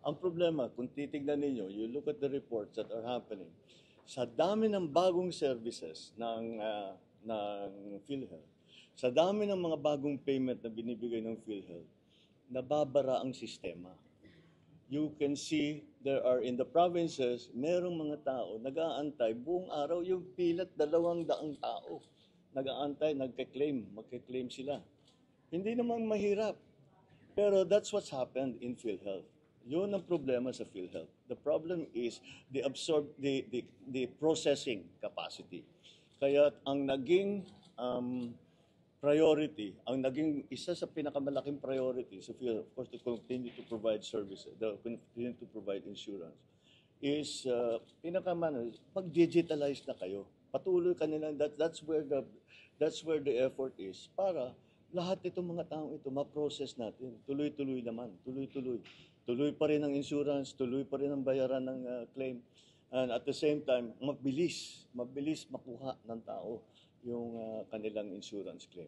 Ang problema, kung titignan ninyo, you look at the reports that are happening, sa dami ng bagong services ng PhilHealth, sa dami ng mga bagong payment na binibigay ng PhilHealth, nababara ang sistema. You can see there are in the provinces, merong mga tao nag-aantay buong araw yung pilat 200 tao. Nag-aantay, magke-claim sila. Hindi naman mahirap. Pero that's what's happened in PhilHealth. Yun ang problema sa PhilHealth. The problem is the processing capacity. Kaya ang naging priority, ang naging isa sa pinakamalaking priority sa PhilHealth, of course, to continue to provide services, to continue to provide insurance, is pag-digitalize na kayo. Patuloy kanila, that's where the effort is para lahat itong mga taong ito ma-process natin. Tuloy-tuloy naman, tuloy-tuloy. Tuloy pa rin ang insurance, tuloy pa rin ang bayaran ng claim. And at the same time, mabilis makuha ng tao yung kanilang insurance claim.